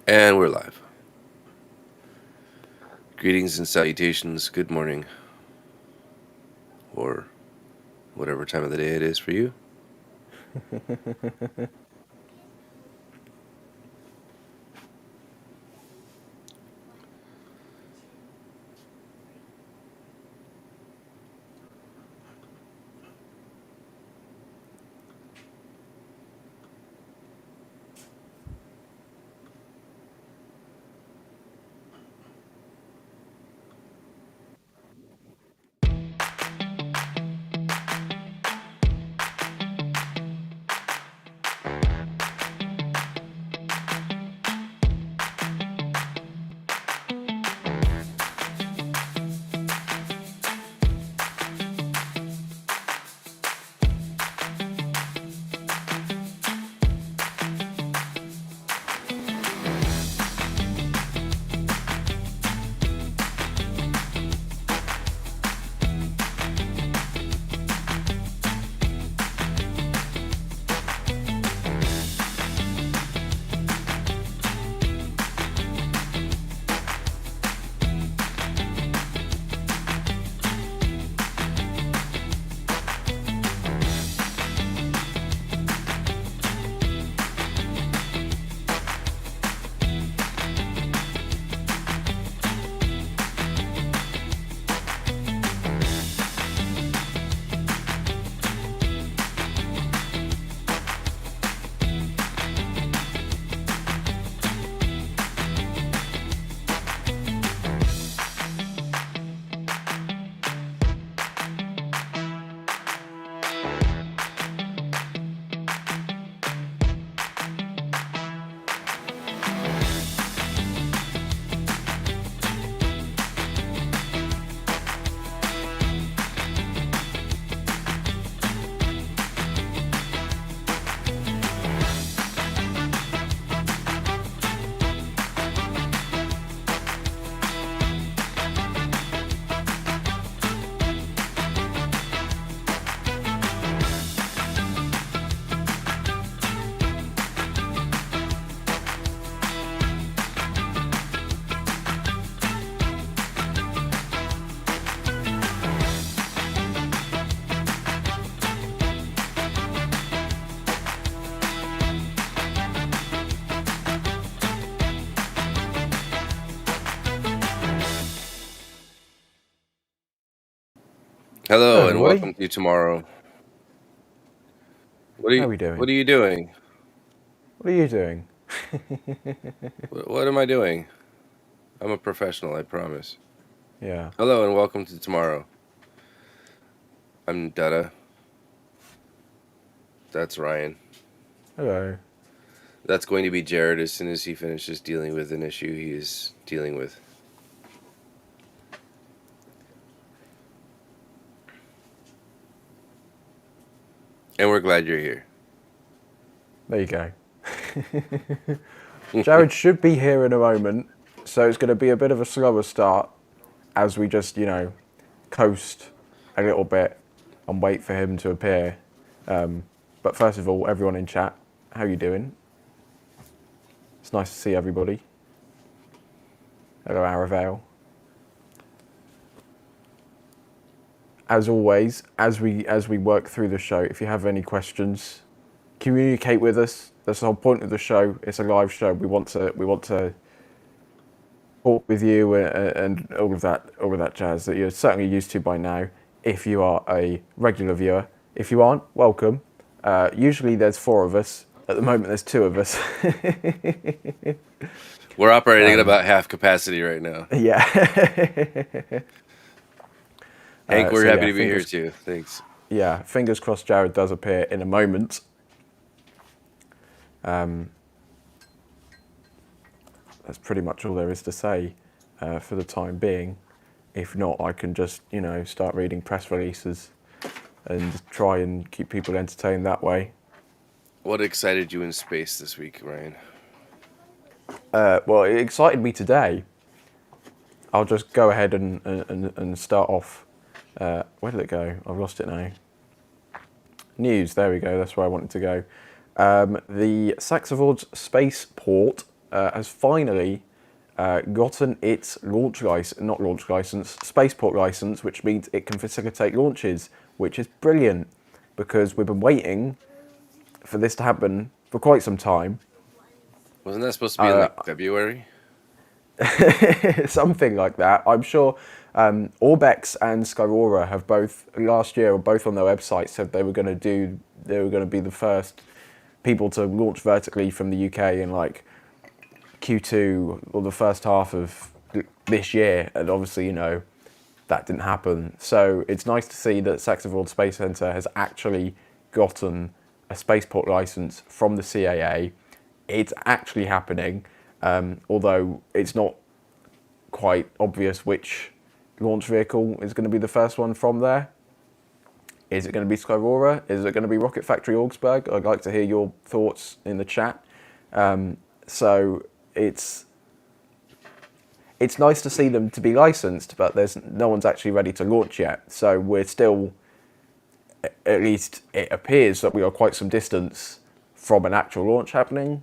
And we're live. Greetings and salutations. Good morning. Or whatever time of the day it is for you. Hello and everybody. welcome to tomorrow. How are we doing? What are you doing? What are you doing? What am I doing? I'm a professional, I promise. Yeah. Hello and welcome to tomorrow. I'm Dada. That's Ryan. Hello. That's going to be Jared as soon as he finishes dealing with an issue he is dealing with. And we're glad you're here. There you go. Jared should be here in a moment, so it's going to be a bit of a slower start as we just, coast a little bit and wait for him to appear. But first of all, everyone in chat, how you doing? It's nice to see everybody. Hello, Aravale. As always, as we work through the show, if you have any questions, communicate with us. That's the whole point of the show. It's a live show. We want to talk with you and all of that jazz that you're certainly used to by now. If you are a regular viewer, if you aren't, welcome. Usually there's 4 of us. At the moment, there's 2 of us. We're operating at about half capacity right now. Yeah. Hank, we're happy to be here too. Thanks. Yeah, fingers crossed Jared does appear in a moment. That's pretty much all there is to say for the time being. If not, I can just, start reading press releases and try and keep people entertained that way. What excited you in space this week, Ryan? Well, it excited me today. I'll just go ahead and start off. Where did it go? I've lost it now. News, there we go, that's where I wanted to go. The SaxaVord Spaceport has finally gotten its spaceport license, which means it can facilitate launches, which is brilliant because we've been waiting for this to happen for quite some time. Wasn't that supposed to be in like February? Something like that. I'm sure Orbex and Skyrora have both last year, or both on their website, said they were going to be the first people to launch vertically from the UK in like Q2 or the first half of this year, and obviously, that didn't happen. So it's nice to see that SaxaVord Space Centre has actually gotten a spaceport license from the CAA. It's actually happening, although it's not quite obvious which launch vehicle is going to be the first one from there. Is it going to be Skyrora? Is it going to be Rocket Factory Augsburg? I'd like to hear your thoughts in the chat. So it's nice to see them to be licensed, but no one's actually ready to launch yet. So we're still, at least it appears that we are quite some distance from an actual launch happening.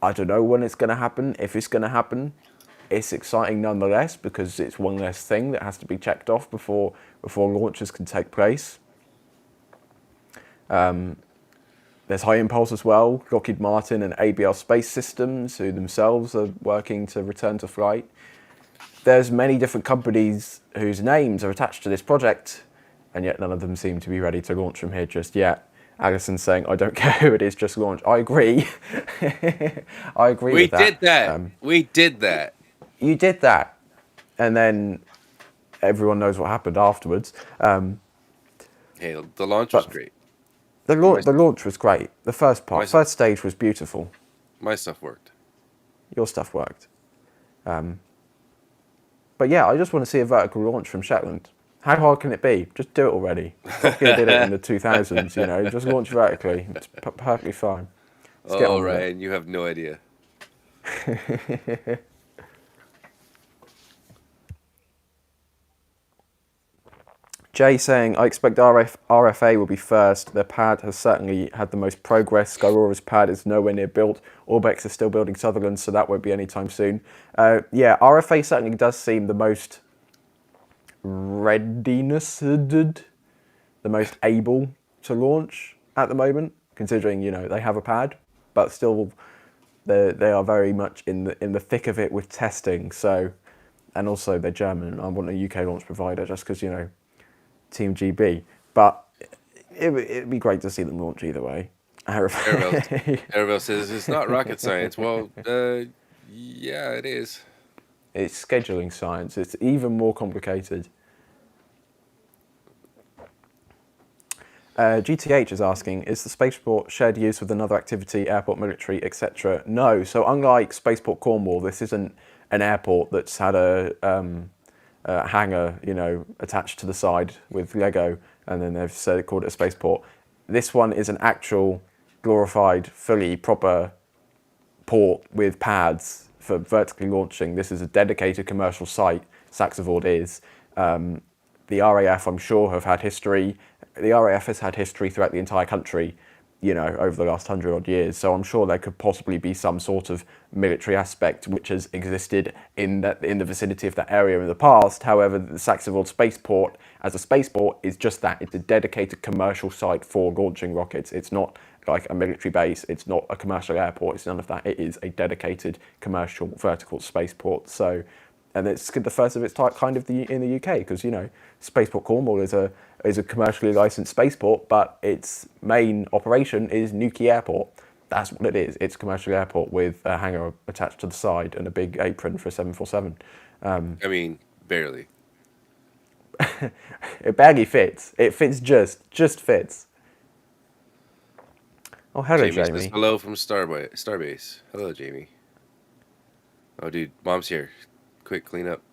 I don't know when it's going to happen, if it's going to happen. It's exciting nonetheless because it's one less thing that has to be checked off before launches can take place. There's High Impulse as well, Lockheed Martin and ABL Space Systems, who themselves are working to return to flight. There's many different companies whose names are attached to this project, and yet none of them seem to be ready to launch from here just yet. Allison's saying, I don't care who it is, just launch. I agree. I agree with that. We did that. We did that. You did that. And then everyone knows what happened afterwards. Hey, the launch was great. The launch was great. The first first stage was beautiful. My stuff worked. Your stuff worked. But yeah, I just want to see a vertical launch from Shetland. How hard can it be? Just do it already. Nokia did it in the 2000s, just launch vertically. It's perfectly fine. Let's get on with it. Ryan, you have no idea. Jay saying, I expect RFA will be first. Their pad has certainly had the most progress. Skyrora's pad is nowhere near built. Orbex is still building Sutherland, so that won't be anytime soon. Yeah, RFA certainly does seem the most readiness, the most able to launch at the moment, considering, they have a pad, but still they are very much in the thick of it with testing. So, and also they're German. I want a UK launch provider just because, Team GB, but it'd be great to see them launch either way. Arabelle says it's not rocket science. Well, yeah, it is. It's scheduling science. It's even more complicated. GTH is asking, is the spaceport shared use with another activity, airport, military, etc.? No. So unlike Spaceport Cornwall, this isn't an airport that's had a hangar, attached to the side with Lego, and then they've called it a spaceport. This one is an actual glorified, fully proper port with pads for vertically launching. This is a dedicated commercial site. SaxaVord is. The RAF, I'm sure, have had history. The RAF has had history throughout the entire country, over the last 100-odd years. So I'm sure there could possibly be some sort of military aspect which has existed in the vicinity of that area in the past. However, the SaxaVord Spaceport, as a spaceport, is just that. It's a dedicated commercial site for launching rockets. It's not like a military base. It's not a commercial airport. It's none of that. It is a dedicated commercial vertical spaceport. So, and it's the first of its type kind of in the UK, because Spaceport Cornwall is a commercially licensed spaceport, but its main operation is Newquay Airport. That's what it is. It's a commercial airport with a hangar attached to the side and a big apron for a 747. I mean, barely. It barely fits. It fits just fits. Oh, hello, Jamie. Jamie. Says hello from Starbase. Hello, Jamie. Oh, dude, Mom's here. Quick, clean up.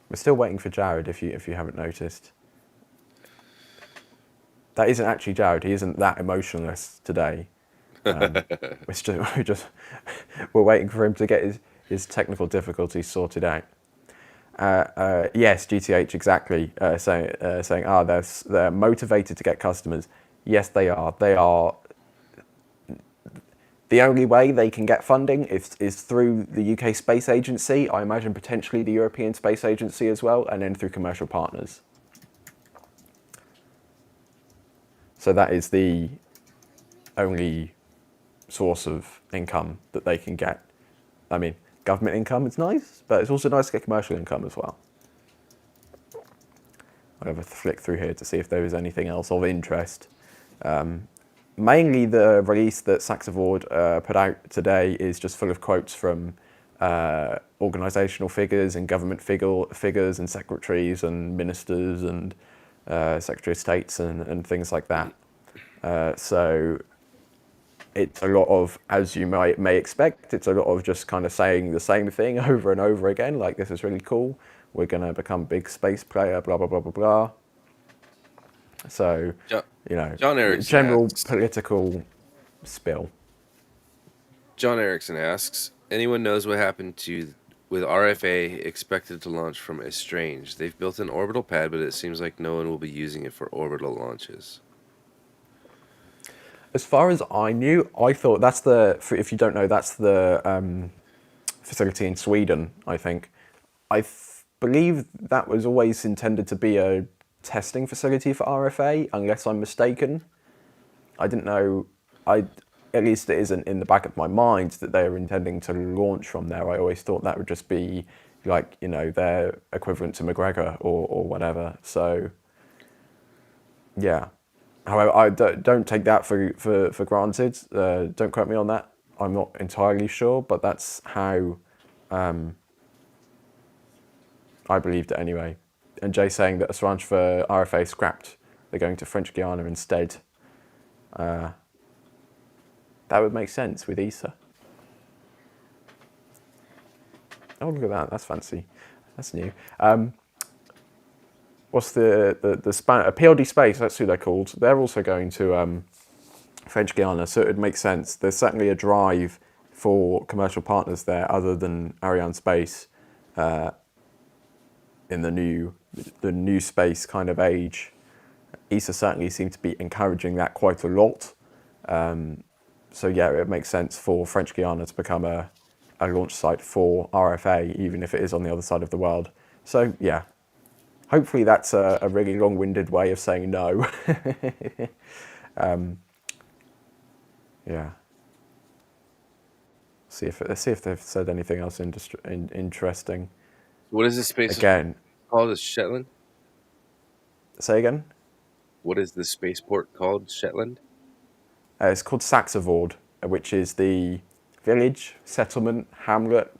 We're still waiting for Jared, if you haven't noticed. That isn't actually Jared. He isn't that emotionless today. We're waiting for him to get his technical difficulties sorted out. Yes, GTH, exactly. Saying, they're motivated to get customers. Yes, they are. The only way they can get funding is through the UK Space Agency. I imagine potentially the European Space Agency as well, and then through commercial partners. So that is the only source of income that they can get. I mean, government income is nice, but it's also nice to get commercial income as well. I'll have a flick through here to see if there is anything else of interest. Mainly the release that SaxaVord put out today is just full of quotes from organisational figures and government figures and secretaries and ministers and Secretary of States and things like that. So it's a lot of, as you may expect, it's a lot of just kind of saying the same thing over and over again, like this is really cool, we're going to become a big space player, blah, blah, blah, blah, blah. So, you know, John Erickson general asks, political spill. John Erickson asks, anyone knows what happened with RFA expected to launch from Estrange? They've built an orbital pad, but it seems like no one will be using it for orbital launches. As far as I knew, I thought that's if you don't know, that's the facility in Sweden, I think. I believe that was always intended to be a testing facility for RFA, unless I'm mistaken. I didn't know, at least it isn't in the back of my mind that they were intending to launch from there. I always thought that would just be like, you know, their equivalent to McGregor or whatever. So, yeah. However, I don't take that for granted. Don't quote me on that. I'm not entirely sure, but that's how I believed it anyway. And Jay saying that Assange for RFA scrapped. They're going to French Guiana instead. That would make sense with ESA. Oh, look at that. That's fancy. That's new. What's the PLD Space, that's who they're called. They're also going to French Guiana, so it would make sense. There's certainly a drive for commercial partners there other than Arianespace in the new space kind of age. ESA certainly seem to be encouraging that quite a lot. So yeah, it makes sense for French Guiana to become a launch site for RFA, even if it is on the other side of the world. So yeah, hopefully that's a really long-winded way of saying no. Yeah. Let's see if they've said anything else interesting. What is this space again called? Is Shetland? Say again? What is the spaceport called? Shetland? It's called SaxaVord, which is the village, settlement, hamlet.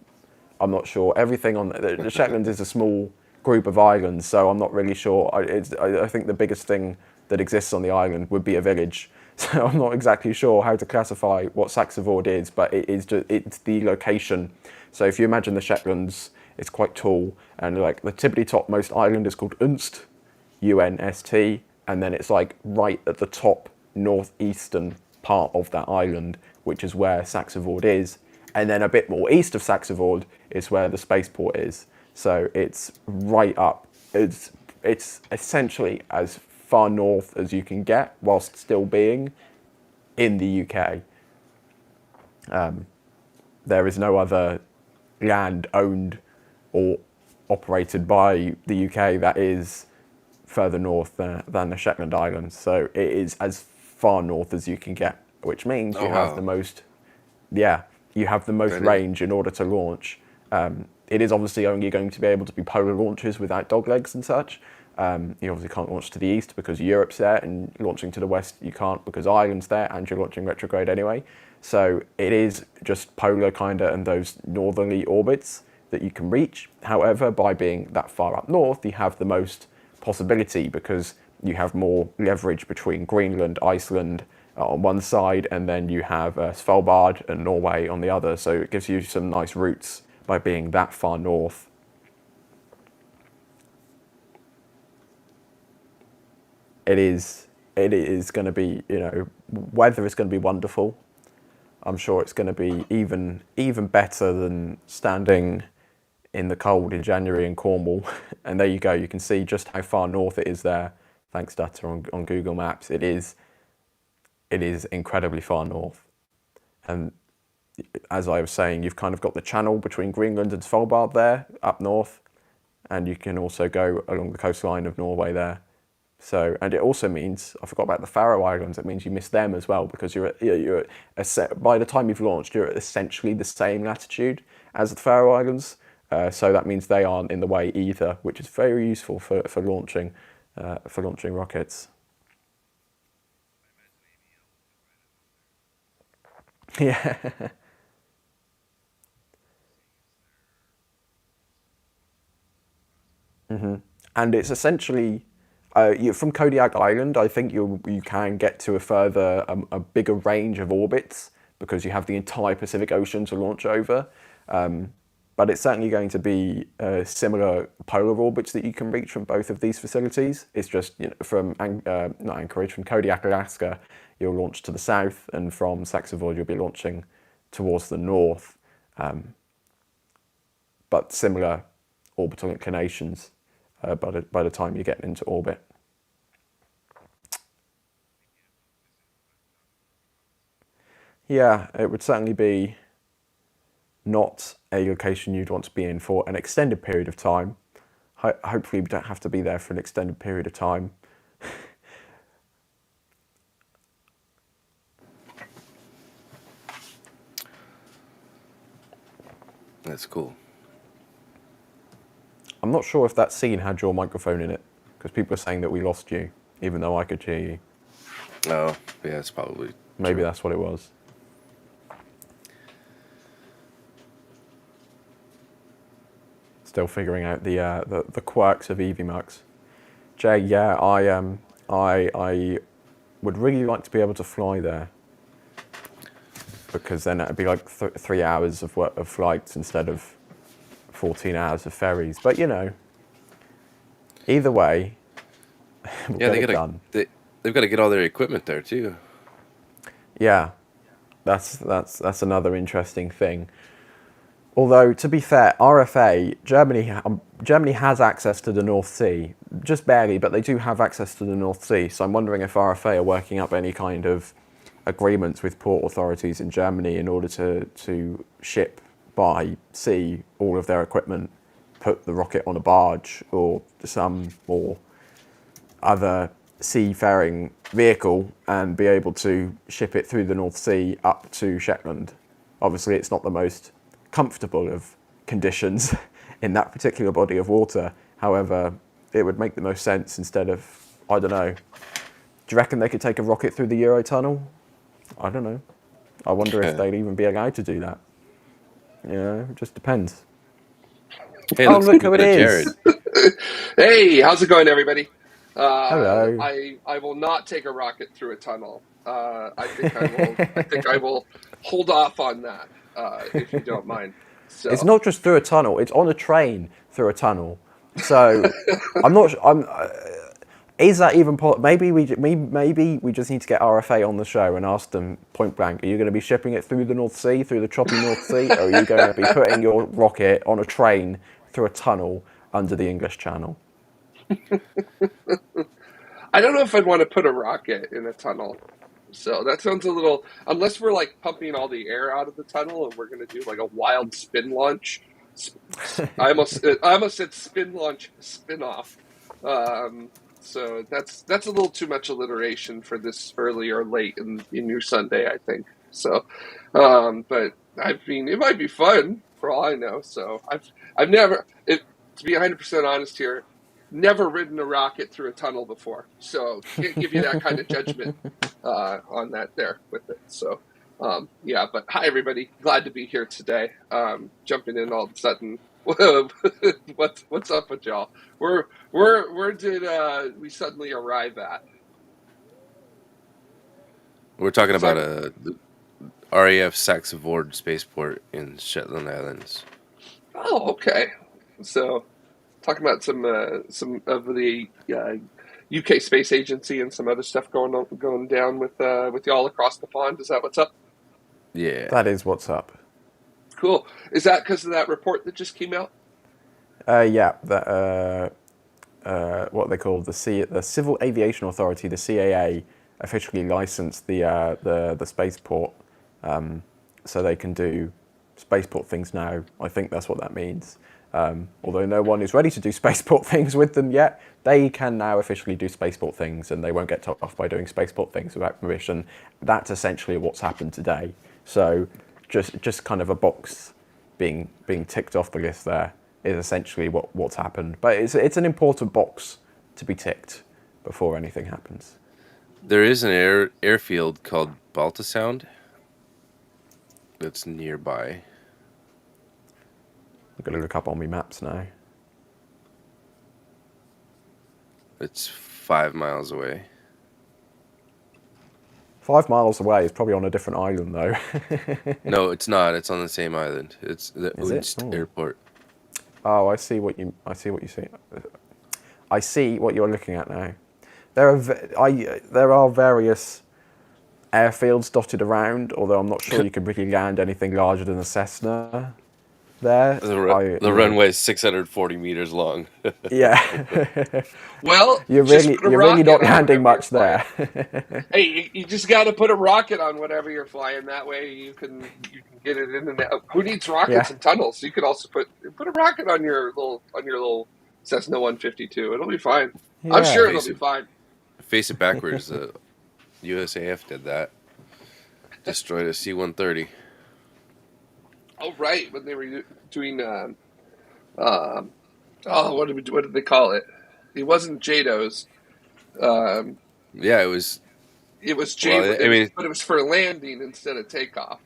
I'm not sure. Everything on the Shetland is a small group of islands, so I'm not really sure. I think the biggest thing that exists on the island would be a village. So I'm not exactly sure how to classify what SaxaVord is, but it's the location. So if you imagine the Shetlands, it's quite tall, and like the tippity topmost island is called Unst, UNST, and then it's like right at the top northeastern part of that island, which is where SaxaVord is, and then a bit more east of SaxaVord is where the spaceport is. So it's right up. It's essentially as far north as you can get, whilst still being in the UK. There is no other land owned or operated by the UK that is further north than the Shetland Islands. So it is as far north as you can get, which means you have the most. Yeah, you have the most range in order to launch. It is obviously only going to be able to be polar launches without doglegs and such. You obviously can't launch to the east because Europe's there, and launching to the west you can't because Ireland's there, and you're launching retrograde anyway. So it is just polar kind of and those northerly orbits that you can reach. However, by being that far up north, you have the most possibility because you have more leverage between Greenland, Iceland on one side, and then you have Svalbard and Norway on the other. So it gives you some nice routes by being that far north. It is going to be, weather is going to be wonderful. I'm sure it's going to be even better than standing in the cold in January in Cornwall. And there you go, you can see just how far north it is there, thanks data on Google Maps. It is incredibly far north. And as I was saying, you've kind of got the channel between Greenland and Svalbard there, up north, and you can also go along the coastline of Norway there. So, and it also means, I forgot about the Faroe Islands, it means you miss them as well, because by the time you've launched, you're at essentially the same latitude as the Faroe Islands. So that means they aren't in the way either, which is very useful for launching rockets. Yeah. And it's essentially from Kodiak Island. I think you can get to a bigger range of orbits because you have the entire Pacific Ocean to launch over. But it's certainly going to be similar polar orbits that you can reach from both of these facilities. It's just from not Anchorage, from Kodiak, Alaska, you'll launch to the south, and from SaxaVord you'll be launching towards the north. But similar orbital inclinations by the time you get into orbit. Yeah, it would certainly be not a location you'd want to be in for an extended period of time. Hopefully we don't have to be there for an extended period of time. That's cool. I'm not sure if that scene had your microphone in it, because people are saying that we lost you, even though I could hear you. Oh, yeah, it's probably Maybe true. that's what it was. Still figuring out the quirks of EVMux. Jay, yeah, I would really like to be able to fly there, because then it'd be like 3 hours of flights instead of 14 hours of ferries. But either way, we'll get it done. They've got to get all their equipment there too. Yeah, that's another interesting thing. Although, to be fair, RFA, Germany has access to the North Sea, just barely, but they do have access to the North Sea. So I'm wondering if RFA are working up any kind of agreements with port authorities in Germany in order to ship by sea all of their equipment, put the rocket on a barge or other seafaring vehicle, and be able to ship it through the North Sea up to Shetland. Obviously, it's not the most comfortable of conditions in that particular body of water. However, it would make the most sense instead of, I don't know. Do you reckon they could take a rocket through the Eurotunnel? I don't know. I wonder if they'd even be allowed to do that. It just depends. Hey, Oh, look who it is. Jared. Hey, how's it going, everybody? Hello. I will not take a rocket through a tunnel. I think I will hold off on that, if you don't mind. So. It's not just through a tunnel; it's on a train through a tunnel. So I'm not. Is that even possible? Maybe we just need to get RFA on the show and ask them point blank: are you going to be shipping it through the North Sea, through the choppy North Sea, or are you going to be putting your rocket on a train through a tunnel under the English Channel? I don't know if I'd want to put a rocket in a tunnel. So that sounds a little, unless we're like pumping all the air out of the tunnel and we're going to do like a wild spin launch. I almost said spin launch spin off. So that's a little too much alliteration for this early or late in your Sunday, I think. So, but I mean, it might be fun for all I know. So I've never, to be 100% honest here, never ridden a rocket through a tunnel before, so can't give you that kind of judgment on that there with it. So, yeah, but hi everybody, glad to be here today. Jumping in all of a sudden, what's up with y'all? Where did we suddenly arrive at? We're talking about the RAF SaxaVord Spaceport in Shetland Islands. Oh, okay. So, talking about some of the UK Space Agency and some other stuff going down with y'all across the pond. Is that what's up? Yeah, That is what's up. Cool. Is that because of that report that just came out? Yeah, what they call the Civil Aviation Authority, the CAA, officially licensed the spaceport so they can do spaceport things now. I think that's what that means. Although no one is ready to do spaceport things with them yet, they can now officially do spaceport things, and they won't get told off by doing spaceport things without permission. That's essentially what's happened today. So just kind of a box being ticked off the list there is essentially what's happened. But it's an important box to be ticked before anything happens. There is an airfield called Baltasound that's nearby. I'm going to look up on my maps now. It's 5 miles away. 5 miles away is probably on a different island, though. No, it's not. It's on the same island. It's the Unst airport. Oh, I see what you see. I see what you're looking at now. There are various airfields dotted around, although I'm not sure you could really land anything larger than a Cessna there. The runway is 640 meters long. Yeah. Well, you're really not landing much there. Hey, you just got to put a rocket on whatever you're flying. That way you can get it in and out. Who needs rockets and tunnels? You could also put a rocket on your little Cessna 152. It'll be fine. Yeah. I'm sure it'll be fine. Face it backwards. The USAF did that. Destroyed a C-130. Oh right, when they were doing what did they call it? It wasn't JADOs. Yeah, it was. It was JADO, but it was for landing instead of takeoff.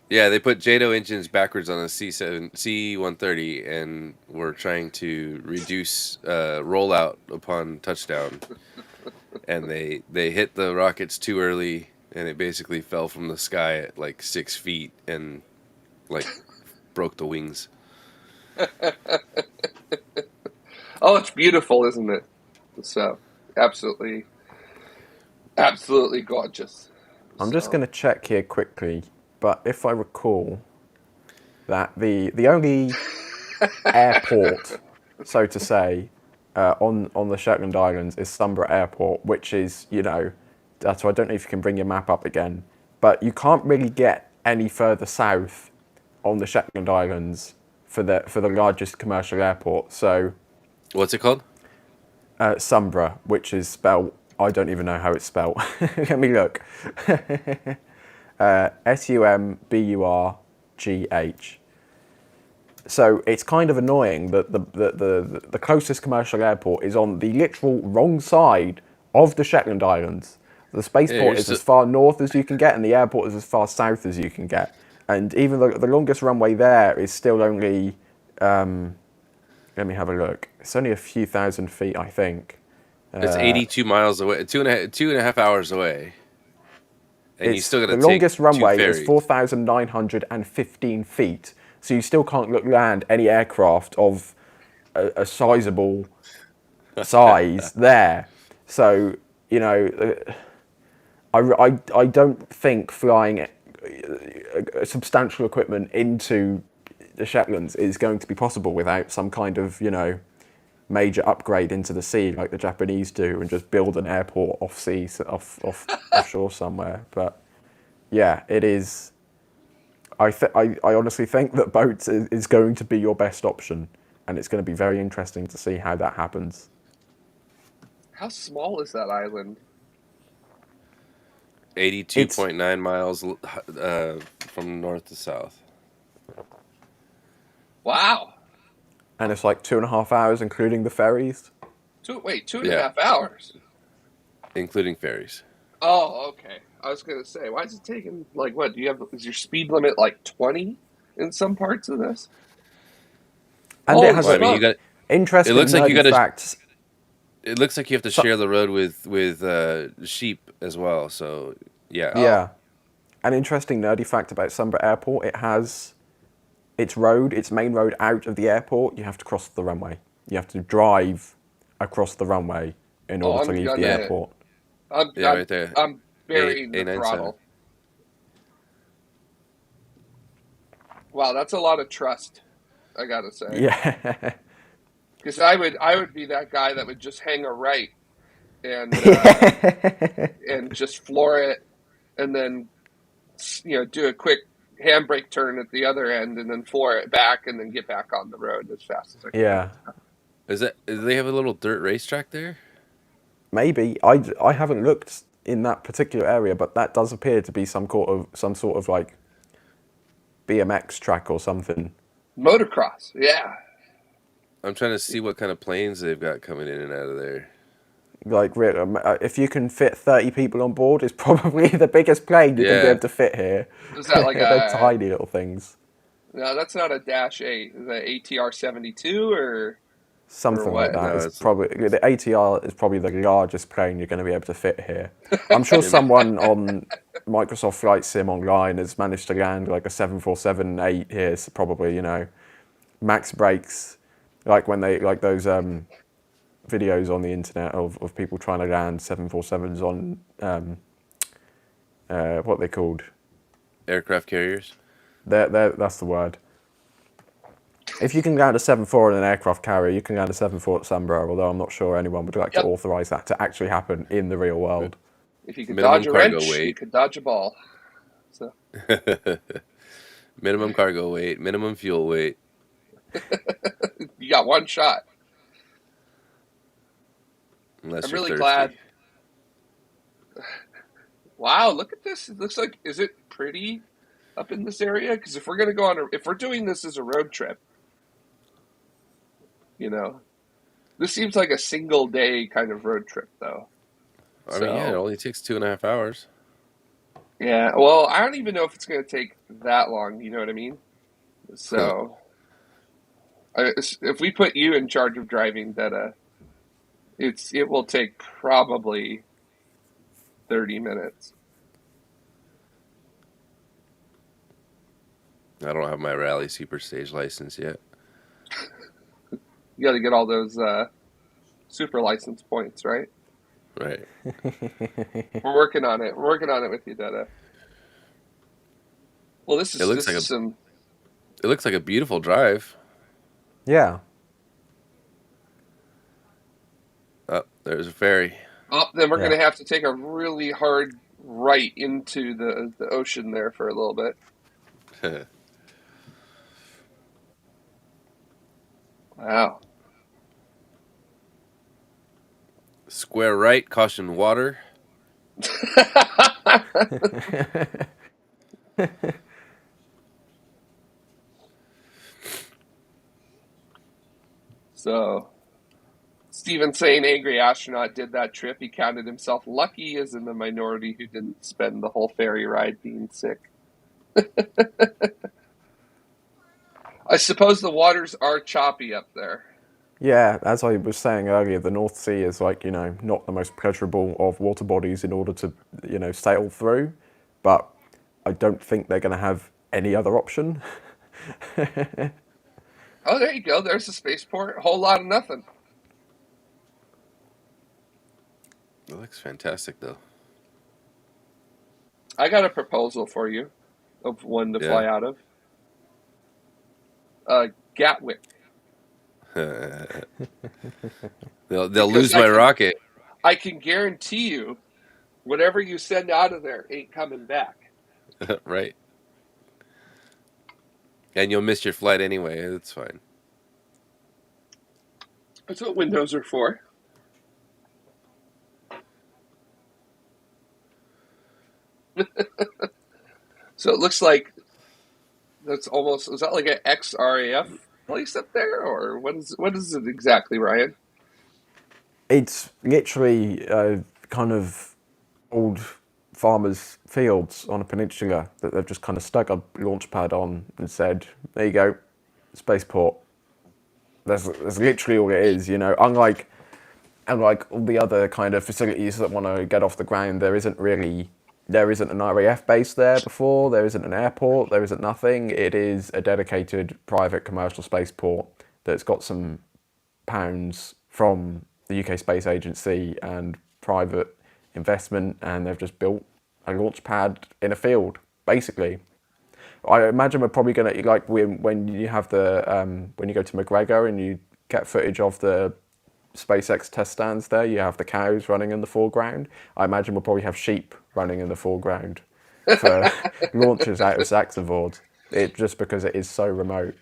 Yeah, they put JADO engines backwards on a C-130 and were trying to reduce rollout upon touchdown. And they hit the rockets too early, and it basically fell from the sky at like 6 feet and like broke the wings. Oh, it's beautiful, isn't it? So absolutely gorgeous. I'm just going to check here quickly, but if I recall, that the only airport, so to say, on the Shetland Islands is Sunbury Airport, which is, so I don't know if you can bring your map up again, but you can't really get any further south on the Shetland Islands for the largest commercial airport. So, what's it called? Sunbury, which is spelled, I don't even know how it's spelled. Let me look. Sumburgh. So it's kind of annoying that the closest commercial airport is on the literal wrong side of the Shetland Islands. The spaceport is as far north as you can get, and the airport is as far south as you can get. And even the longest runway there is still only, let me have a look. It's only a few thousand feet, I think. It's 82 miles away, two and a half hours away. And you still got to take the longest runway ferries. Is 4,915 feet. So you still can't land any aircraft of a sizable size there. So, I don't think flying substantial equipment into the Shetlands is going to be possible without some kind of, major upgrade into the sea like the Japanese do and just build an airport offshore somewhere. But yeah, it is. I honestly think that boats is going to be your best option, and it's going to be very interesting to see how that happens. How small is that island? 82.9 miles from north to south. Wow. And it's like 2.5 hours, including the ferries. 2.5 hours? Including ferries. Oh, okay. I was going to say, why is it taking, what, is your speed limit 20 in some parts of this? And it has interesting facts. It looks like you have to share the road with sheep as well, so yeah. Yeah. An interesting nerdy fact about Sunbury Airport, it has its main road out of the airport, you have to cross the runway. You have to drive across the runway in order to leave the airport. Right there. I'm burying the throttle. Wow, that's a lot of trust, I gotta say. Yeah. Because I would be that guy that would just hang a right and and just floor it, and then do a quick handbrake turn at the other end and then floor it back and then get back on the road as fast as I can. Yeah, Do they have a little dirt racetrack there? maybe. I haven't looked in that particular area, but that does appear to be some sort of like BMX track or something. Motocross, yeah. I'm trying to see what kind of planes they've got coming in and out of there. Like, if you can fit 30 people on board, it's probably the biggest plane you're going to be Yeah. able to fit here. Is that like They're a? tiny little things. No, that's not a Dash 8. Is that ATR 72 or Something like what? that. No, It's it's probably the ATR is probably the largest plane you're going to be able to fit here. I'm sure someone on Microsoft Flight Sim online has managed to land like a 747-8 here. So probably, you know, max brakes, like when they like those videos on the internet of people trying to land 747s on what they're called. aircraft carriers. That's the word. If you can land a 7.4 in an aircraft carrier, you can land a 7.4 at Sunborough, although I'm not sure anyone would like to Yep. authorise that to actually happen in the real world. If you could Minimum dodge a cargo wrench, you weight. could dodge a ball. So Minimum cargo weight, minimum fuel weight. you got one shot. Unless I'm you're really thirsty. glad. Wow, look at this. It looks like, is it pretty up in this area? Because if we're gonna go on, if we're doing this as a road trip, you know, this seems like a single day kind of road trip, though. I mean, yeah, it So only takes 2.5 hours. yeah, well, I don't even know if it's gonna take that long. You know what I mean? So if we put you in charge of driving, that it will take probably 30 minutes. I don't have my Rally Super Stage license yet. You got to get all those super license points, right? Right. We're working on it. We're working on it with you, Dada. Well, this is some. It looks like a beautiful drive. Yeah. Oh, there's a ferry. Oh, then we're Yeah. going to have to take a really hard right into the ocean there for a little bit. Wow. Square right, caution water. So, Steven saying angry astronaut did that trip. He counted himself lucky as in the minority who didn't spend the whole ferry ride being sick. I suppose the waters are choppy up there. Yeah, as I was saying earlier, the North Sea is like, you know, not the most pleasurable of water bodies in order to, you know, sail through, but I don't think they're going to have any other option. Oh, there you go. There's the spaceport. A whole lot of nothing. It looks fantastic, though. I got a proposal for you of one to fly out of. Gatwick. They'll lose my rocket. I can guarantee you, whatever you send out of there ain't coming back. Right. And you'll miss your flight anyway. It's fine. That's what windows are for. So it looks like that's almost, is that like an ex-RAF place up there? Or what is it exactly, Ryan? It's literally kind of old farmers' fields on a peninsula that they've just kind of stuck a launch pad on and said, there you go, spaceport. That's literally all it is, you know. Unlike all the other kind of facilities that want to get off the ground, there isn't an RAF base there before, there isn't an airport, there isn't nothing. It is a dedicated private commercial spaceport that's got some pounds from the UK Space Agency and private investment, and they've just built a launch pad in a field, basically. I imagine we're probably going to, like when you have when you go to McGregor and you get footage of the SpaceX test stands there, you have the cows running in the foreground. I imagine we'll probably have sheep running in the foreground. for launches out of SaxaVord. It just because it is so remote.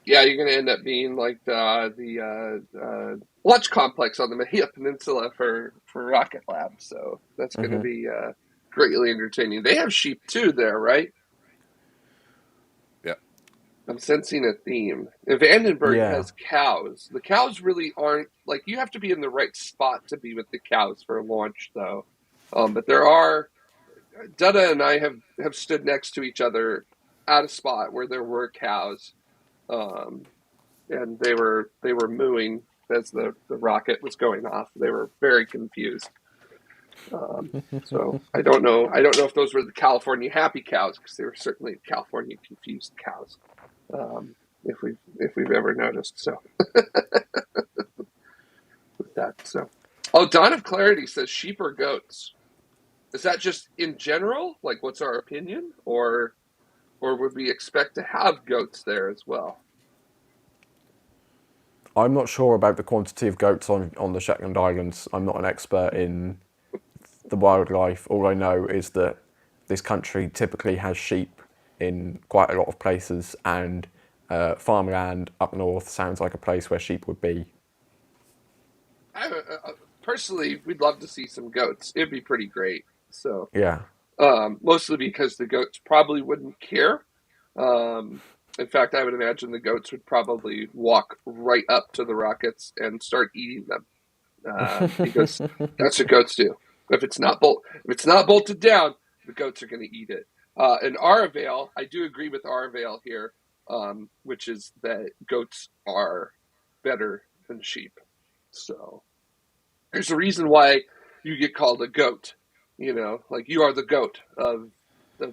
Yeah, you're going to end up being like the launch complex on the Mahia Peninsula for Rocket Lab. So that's going to be greatly entertaining. They have sheep too there, right? Yeah. I'm sensing a theme. If Vandenberg Yeah. has cows, the cows really aren't like you have to be in the right spot to be with the cows for a launch, though. But there are Dutta and I have stood next to each other at a spot where there were cows, um, and they were mooing as the rocket was going off. They were very confused. So I don't know if those were the California happy cows because they were certainly California confused cows. If we've ever noticed. So with that, so Dawn of Clarity says sheep or goats. Is that just in general? Like, what's our opinion, or would we expect to have goats there as well? I'm not sure about the quantity of goats on the Shetland Islands. I'm not an expert in the wildlife. All I know is that this country typically has sheep in quite a lot of places, and farmland up north sounds like a place where sheep would be. Personally, we'd love to see some goats. It'd be pretty great. So, Yeah. mostly because the goats probably wouldn't care. Um, in fact, I would imagine the goats would probably walk right up to the rockets and start eating them, because that's what goats do. If it's not bolted down, the goats are going to eat it. And Aravale, I do agree with Aravale here, which is that goats are better than sheep. So there's a reason why you get called a goat. Like you are the goat of the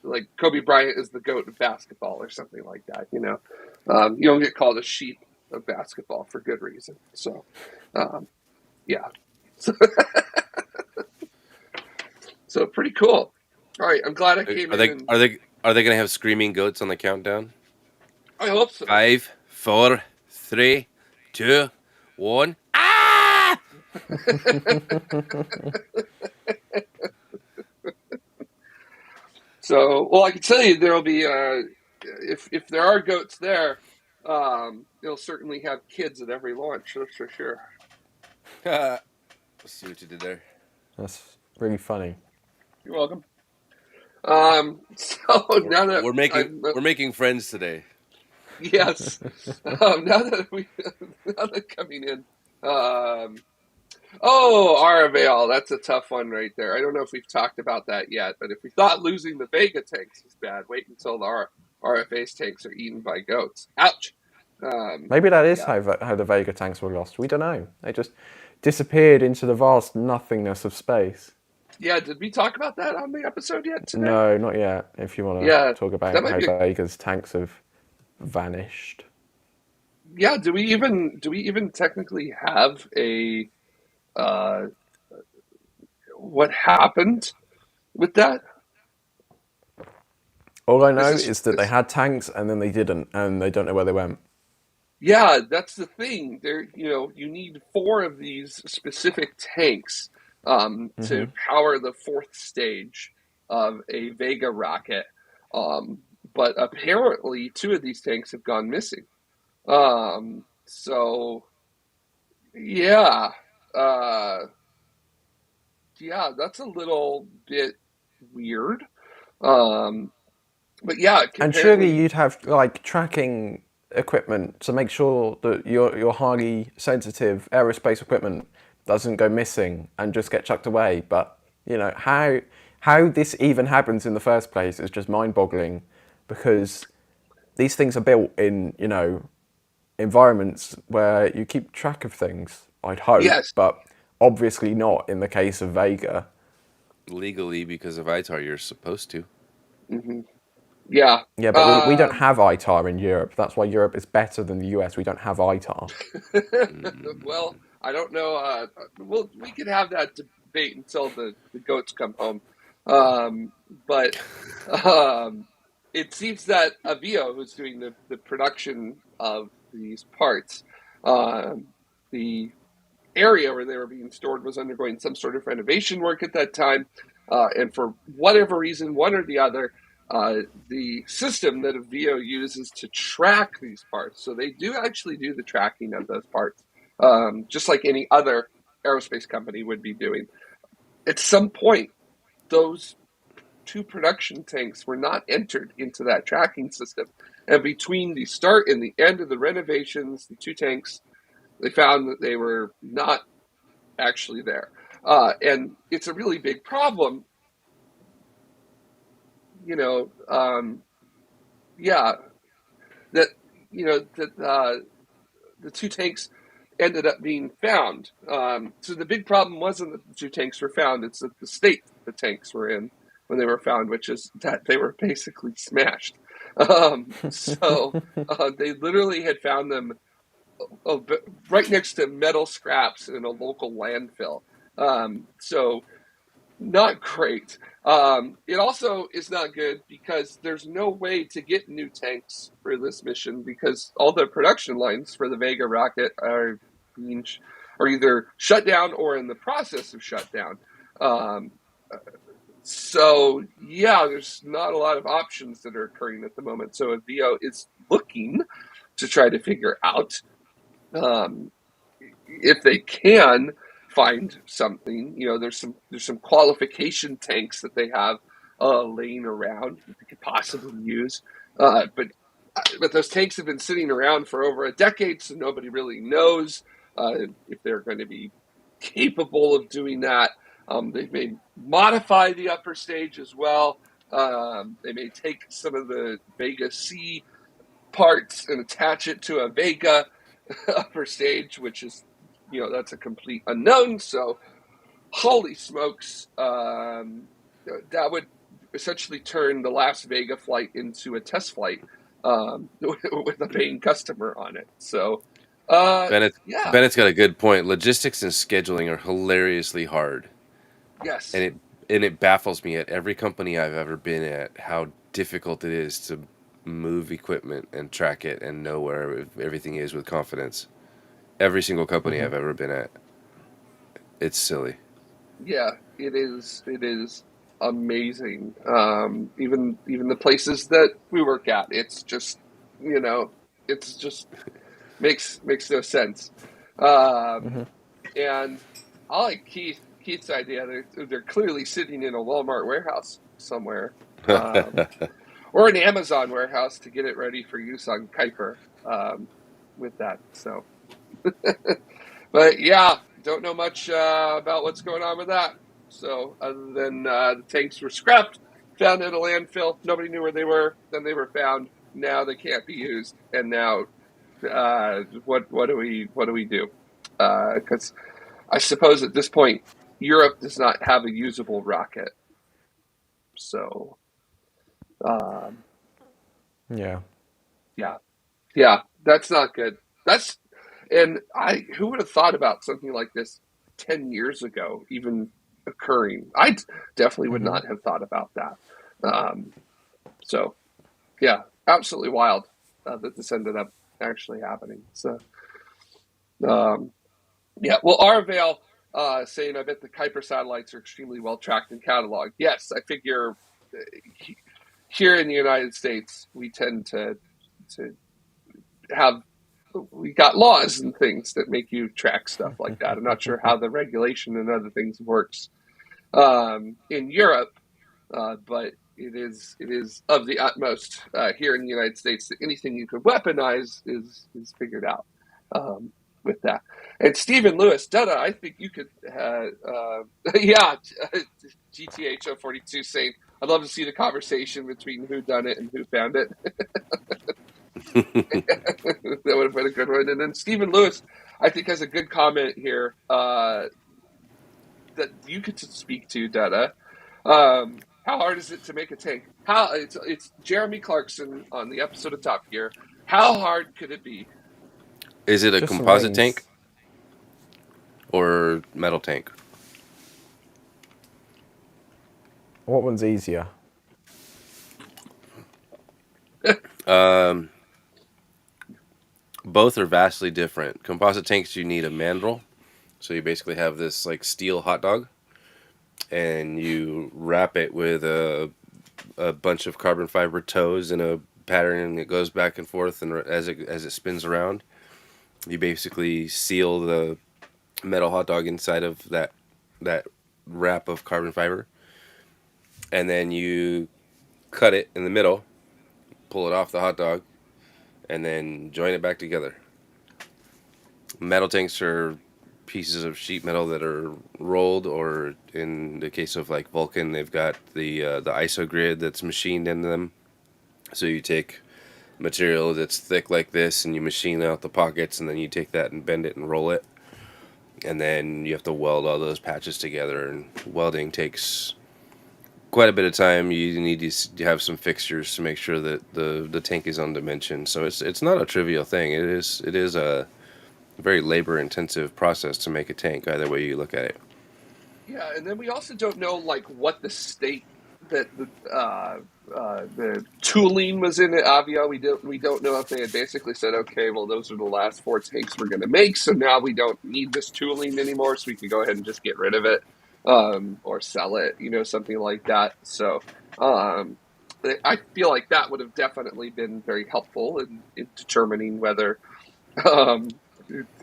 like Kobe Bryant is the goat of basketball or something like that. You don't get called a sheep of basketball for good reason. So, yeah, so pretty cool. All right, I'm glad I came Are in they and are they are they gonna have screaming goats on the countdown? I hope so. 5, 4, 3, 2, 1. Ah! So, well, I can tell you there'll be if there are goats there, they'll certainly have kids at every launch. That's for sure. Let's see what you did there. That's really funny. You're welcome. So now that We're making I'm we're making friends today. yes, now that coming in, um, Aravale, that's a tough one right there. I don't know if we've talked about that yet, but if we thought losing the Vega tanks was bad, wait until the RFA's tanks are eaten by goats. Ouch. Maybe that is Yeah. how the Vega tanks were lost. We don't know. They just disappeared into the vast nothingness of space. Yeah, did we talk about that on the episode yet today? No, not yet. If you want to Yeah, talk that about might how be. Vega's tanks have vanished. Yeah, do we even technically have a uh, what happened with that? All I know This is is that they had tanks and then they didn't, and they don't know where they went. Yeah, that's the thing. You need four of these specific tanks to power the fourth stage of a Vega rocket. But apparently, two of these tanks have gone missing. So yeah, uh, yeah, that's a little bit weird. Um, but yeah, And surely apparently, you'd have like tracking equipment to make sure that your highly sensitive aerospace equipment doesn't go missing and just get chucked away. But how this even happens in the first place is just mind-boggling, because these things are built in environments where you keep track of things. I'd hope, yes. but obviously not in the case of Vega. Legally, because of ITAR, you're supposed to. Hmm. Yeah. Yeah, but we don't have ITAR in Europe. That's why Europe is better than the US. We don't have ITAR. Well, I don't know. We could have that debate until the goats come home. But um, it seems that Avio, who's doing the production of these parts, um, the area where they were being stored was undergoing some sort of renovation work at that time. And for whatever reason, one or the other, the system that a VO uses to track these parts, so they do actually do the tracking of those parts, just like any other aerospace company would be doing. At some point, those two production tanks were not entered into that tracking system. And between the start and the end of the renovations, the two tanks, they found that they were not actually there. And it's a really big problem. That the two tanks ended up being found. So the big problem wasn't that the two tanks were found; it's that the state the tanks were in when they were found, which is that they were basically smashed. They literally had found them right next to metal scraps in a local landfill. So not great. It also is not good because there's no way to get new tanks for this mission because all the production lines for the Vega rocket are either shut down or in the process of shutdown. There's not a lot of options that are occurring at the moment. So a VO is looking to try to figure out if they can find something. There's some qualification tanks that they have laying around that they could possibly use, but those tanks have been sitting around for over a decade, so nobody really knows if they're going to be capable of doing that. They may modify the upper stage as well. They may take some of the Vega C parts and attach it to a Vega upper stage, which is, that's a complete unknown. So, holy smokes, that would essentially turn the last Vega flight into a test flight with a paying customer on it. So, Bennett's got a good point. Logistics and scheduling are hilariously hard. Yes. And it baffles me at every company I've ever been at how difficult it is to move equipment and track it and know where everything is with confidence. Every single company I've ever been at. It's silly. Yeah, it is. It is amazing. Even the places that we work at, it's just makes no sense. And I like Keith's idea. They're clearly sitting in a Walmart warehouse somewhere, or an Amazon warehouse to get it ready for use on Kuiper with that. So, but yeah, don't know much about what's going on with that. So other than the tanks were scrapped, found at a landfill, nobody knew where they were. Then they were found. Now they can't be used. And now, what do we do? Because I suppose at this point, Europe does not have a usable rocket. So, yeah, that's not good. Who would have thought about something like this 10 years ago, even occurring? I definitely would not have thought about that. Absolutely wild that this ended up actually happening. So, well, Arvale saying, I bet the Kuiper satellites are extremely well tracked and cataloged. Yes, I figure here in the United States, we tend to have, we got laws and things that make you track stuff like that. I'm not sure how the regulation and other things works in Europe, but it is of the utmost here in the United States that anything you could weaponize is figured out with that. And Stephen Lewis, Dada, I think you could, GTH 042 saying, I'd love to see the conversation between who done it and who found it. That would have been a good one. And then Stephen Lewis, I think, has a good comment here that you could speak to, Dada. How hard is it to make a tank? It's Jeremy Clarkson on the episode of Top Gear. How hard could it be? Is it a composite tank or metal tank? What one's easier? Both are vastly different. Composite tanks, you need a mandrel, so you basically have this like steel hot dog, and you wrap it with a bunch of carbon fiber toes in a pattern that goes back and forth, and as it spins around, you basically seal the metal hot dog inside of that wrap of carbon fiber, and then you cut it in the middle, pull it off the hot dog, and then join it back together. Metal tanks are pieces of sheet metal that are rolled, or in the case of like Vulcan, they've got the iso grid that's machined into them. So you take material that's thick like this, and you machine out the pockets, and then you take that and bend it and roll it, and then you have to weld all those patches together. And welding takes quite a bit of time. You need to have some fixtures to make sure that the tank is on dimension. So it's not a trivial thing. It is a very labor intensive process to make a tank, either way you look at it. Yeah, and then we also don't know like what the state that the tooling was in at Avia. We don't know if they had basically said, okay, well, those are the last 4 tanks we're going to make, so now we don't need this tooling anymore, so we can go ahead and just get rid of it, or sell it, something like that. So I feel like that would have definitely been very helpful in determining whether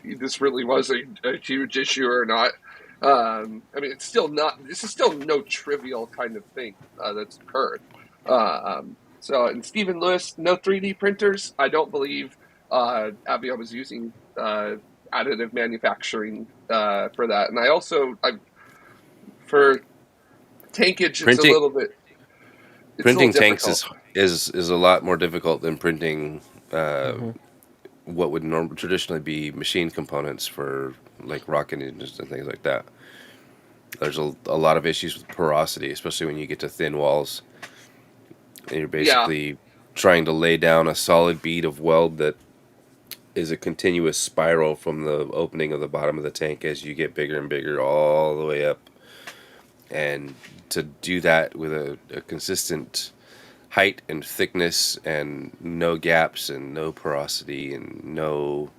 this really was a huge issue or not. I mean, it's still not. This is still no trivial kind of thing that's occurred. And Stephen Lewis, no 3D printers. I don't believe Avia was using additive manufacturing for that. And for tankage, it's a little bit. Printing tanks is a lot more difficult than printing what would traditionally be machine components for like rocket engines and things like that. There's a lot of issues with porosity, especially when you get to thin walls. And you're basically trying to lay down a solid bead of weld that is a continuous spiral from the opening of the bottom of the tank as you get bigger and bigger all the way up. And to do that with a consistent height and thickness and no gaps and no porosity and no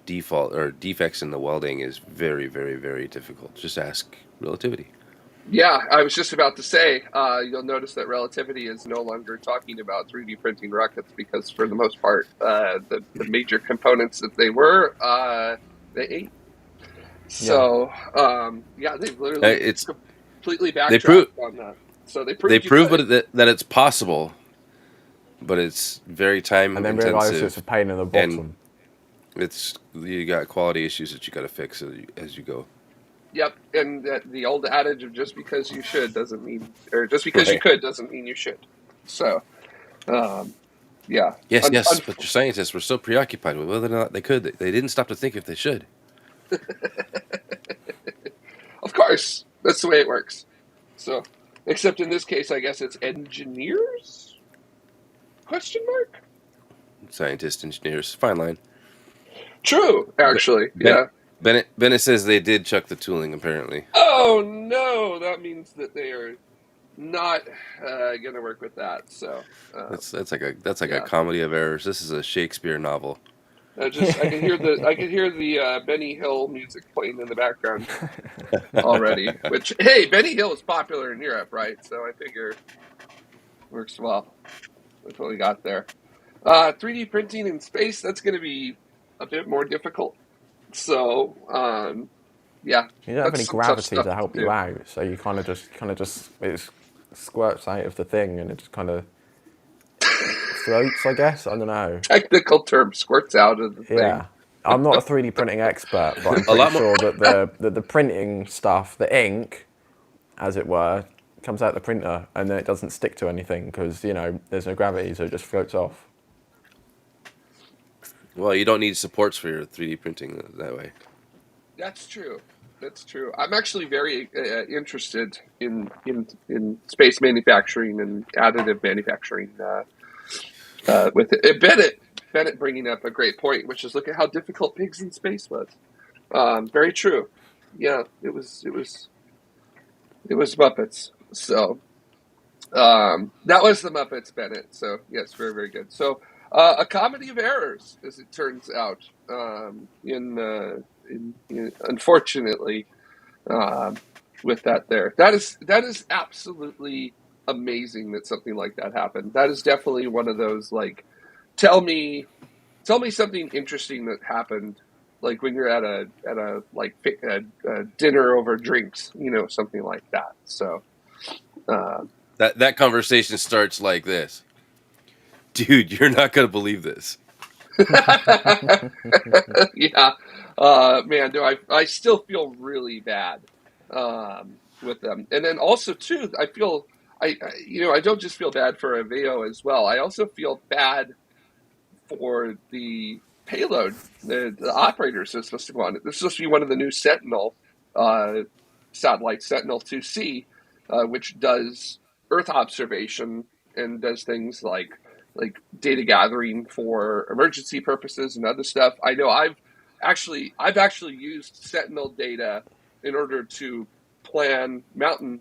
default or defects in the welding is very, very, very difficult. Just ask relativity. Yeah, I was just about to say, you'll notice that relativity is no longer talking about 3D printing rockets because, for the most part, the major components that they were, they ate. So, they've literally completely backtracked on that. So they proved that it's possible, but it's very time intensive. And then realize it's a pain in the bottom. You got quality issues that you got to fix as you go. Yep, and the old adage of just because you should doesn't mean, or just because you could doesn't mean you should. So, yeah. Yes, but your scientists were so preoccupied with whether or not they could, they didn't stop to think if they should. Of course, that's the way it works. So, except in this case, I guess it's engineers? Question mark? Scientists, engineers, fine line. True, actually, yeah. Bennett says they did chuck the tooling, apparently. Oh, no! That means that they are not going to work with that. So that's like a comedy of errors. This is a Shakespeare novel. I can hear the Benny Hill music playing in the background already. Which, hey, Benny Hill is popular in Europe, right? So I figure works well with what we got there. 3D printing in space, that's going to be a bit more difficult. So, you don't have any gravity to help you out, so you kind of just it squirts out of the thing and it just kind of floats, I guess. I don't know. Technical term, squirts out of the thing. Yeah, I'm not a 3D printing expert, but I'm pretty sure that the printing stuff, the ink, as it were, comes out the printer and then it doesn't stick to anything because there's no gravity, so it just floats off. Well, you don't need supports for your 3D printing that way. That's true. I'm actually very interested in space manufacturing and additive manufacturing. With it. Bennett bringing up a great point, which is look at how difficult pigs in space was. Very true. Yeah, it was Muppets. So that was the Muppets, Bennett. So yes, very, very good. So a comedy of errors, as it turns out. Unfortunately, with that there. That is absolutely amazing that something like that happened. That is definitely one of those, like, tell me something interesting that happened, like when you're at a dinner over drinks, something like that. So That conversation starts like this. Dude, you're not going to believe this. yeah, man, do I still feel really bad with them. And then also too, I feel I don't just feel bad for Aveo as well. I also feel bad for the payload. The operators are supposed to go on it. This is supposed to be one of the new Sentinel satellites, Sentinel 2C, which does Earth observation and does things like data gathering for emergency purposes and other stuff. I know I've actually used Sentinel data in order to plan mountain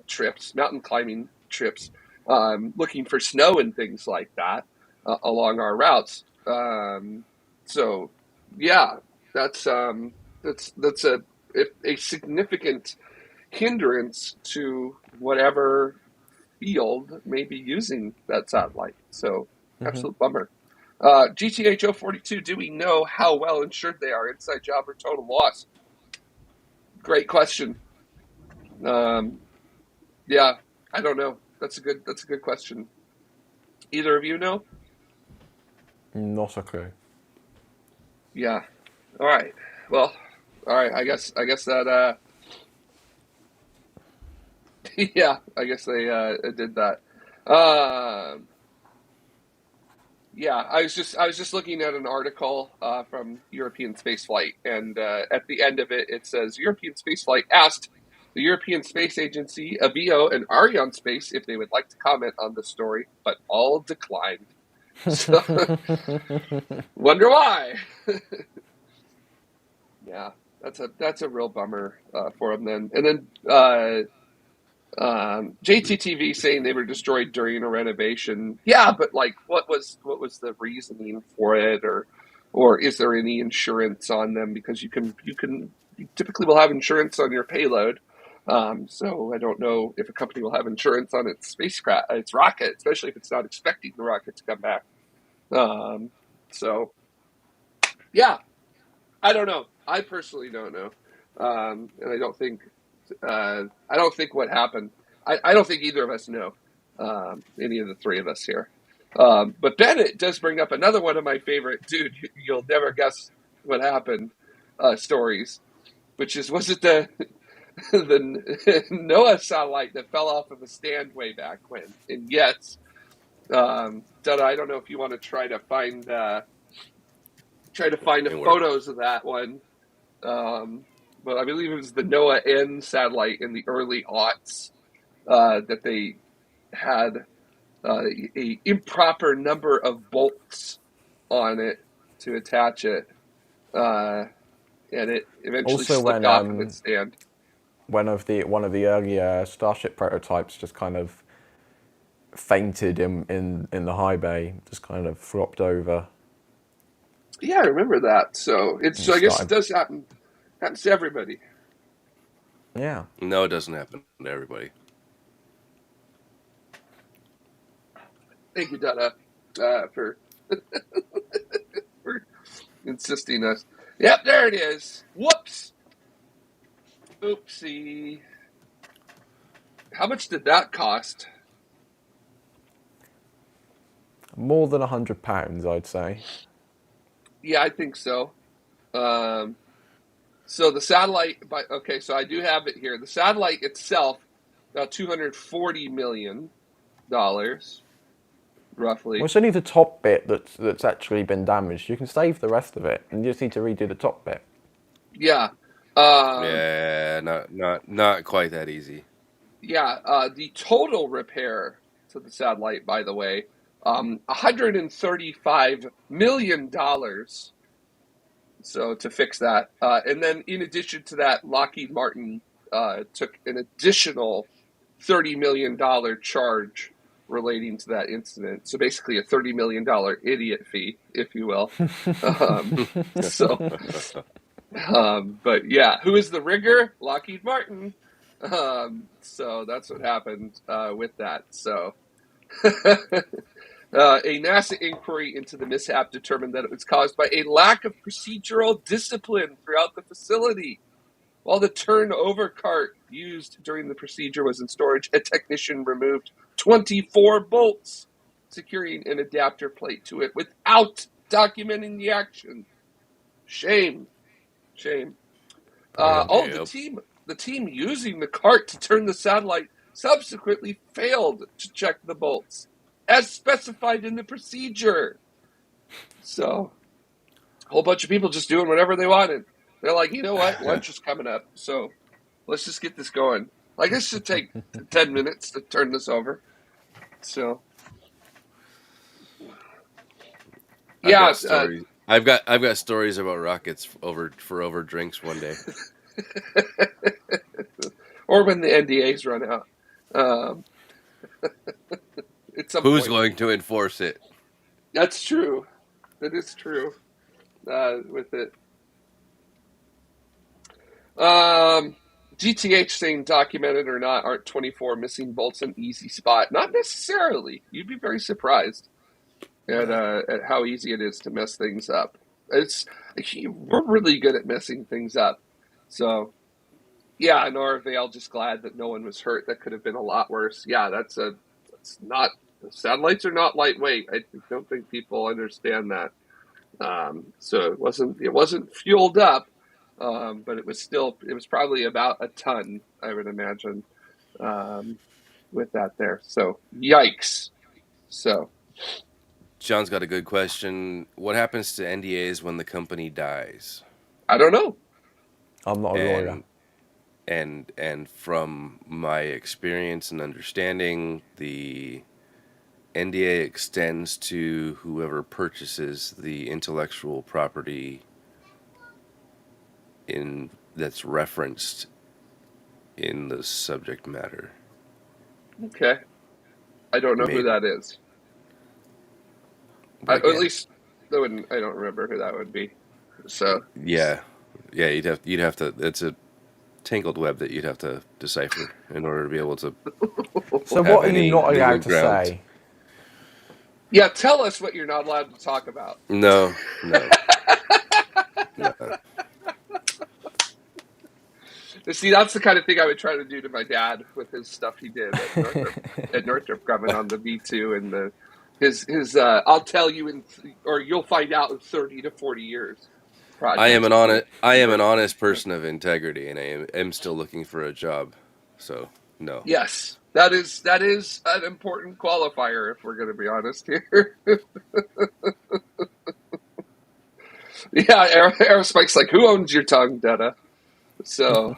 climbing trips, looking for snow and things like that along our routes. So yeah, that's a significant hindrance to whatever field may be using that satellite. So absolute bummer. GTH 042, do we know how well insured they are? Inside job or total loss? Great question. Yeah, I don't know. That's a good question. Either of you know? Not a clue. Yeah. All right. Well, all right. I guess that. Yeah. I guess they did that. Yeah. I was just looking at an article from European Spaceflight, and at the end of it, it says European Spaceflight asked the European Space Agency, Aveo, and Arianespace if they would like to comment on the story, but all declined. So, wonder why. Yeah, that's a real bummer for them then. And then JTTV saying they were destroyed during a renovation. Yeah, but like, what was the reasoning for it, or is there any insurance on them? Because you typically will have insurance on your payload. So I don't know if a company will have insurance on its spacecraft, its rocket, especially if it's not expecting the rocket to come back. So yeah, I don't know. I personally don't know, and I don't think what happened. I don't think either of us know, any of the three of us here. But Bennett does bring up another one of my favorite, dude, you'll never guess what happened, stories, which is, was it the NOAA satellite that fell off of a stand way back when? And yes, Dada, I don't know if you want to try to find photos of that one. But I believe it was the NOAA N satellite in the early aughts that they had a improper number of bolts on it to attach it, and it eventually Also, slipped off of its stand. One of the earlier Starship prototypes just kind of fainted in the high bay, just kind of flopped over. Yeah, I remember that. So I guess it does happen. Happens to everybody. Yeah. No, it doesn't happen to everybody. Thank you, Dada, for for insisting us. Yep, there it is. Whoops. Oopsie. How much did that cost? More than £100, I'd say. Yeah, I think so. So the satellite, so I do have it here. The satellite itself, about $240 million, roughly. Well, it's only the top bit that's actually been damaged. You can save the rest of it, and you just need to redo the top bit. Yeah. Yeah, not quite that easy. Yeah, the total repair to the satellite, by the way, $135 million. So to fix that, and then in addition to that, Lockheed Martin took an additional $30 million charge relating to that incident. So basically, a $30 million idiot fee, if you will. But yeah, who is the rigger? Lockheed Martin. So that's what happened with that. So a NASA inquiry into the mishap determined that it was caused by a lack of procedural discipline throughout the facility. While the turnover cart used during the procedure was in storage, a technician removed 24 bolts, securing an adapter plate to it without documenting the action. Shame. Shame. Yep. The team using the cart to turn the satellite subsequently failed to check the bolts, as specified in the procedure. So, a whole bunch of people just doing whatever they wanted. They're like, you know what? Lunch is coming up, so let's just get this going. Like, this should take 10 minutes to turn this over. So, yeah. I've got stories about rockets over drinks one day. Or when the NDAs run out. Who's going to enforce it? That's true. That is true. With it. GTH saying, documented or not, aren't 24 missing bolts an easy spot? Not necessarily. You'd be very surprised at how easy it is to mess things up. We're really good at messing things up. So, yeah, Nora Vale, just glad that no one was hurt. That could have been a lot worse. Yeah, that's not. Satellites are not lightweight. I don't think people understand that. So it wasn't fueled up, but it was probably about a ton, I would imagine, with that there. So yikes. So John's got a good question. What happens to NDAs when the company dies? I don't know. I'm not a lawyer. And from my experience and understanding, the NDA extends to whoever purchases the intellectual property that's referenced in the subject matter. Okay. I don't know who that is. At least I don't remember who that would be. So yeah, you'd have to. It's a tangled web that you'd have to decipher in order to be able to. So what are you not allowed to say? Yeah, tell us what you're not allowed to talk about. No. See, that's the kind of thing I would try to do to my dad with his stuff he did at Northrop Grumman on the V2 and his I'll tell you or you'll find out in 30 to 40 years. I am an honest person of integrity, and I am still looking for a job. So no. Yes, that is an important qualifier if we're going to be honest here. Yeah, Aerospike's like, who owns your tongue, Detta? So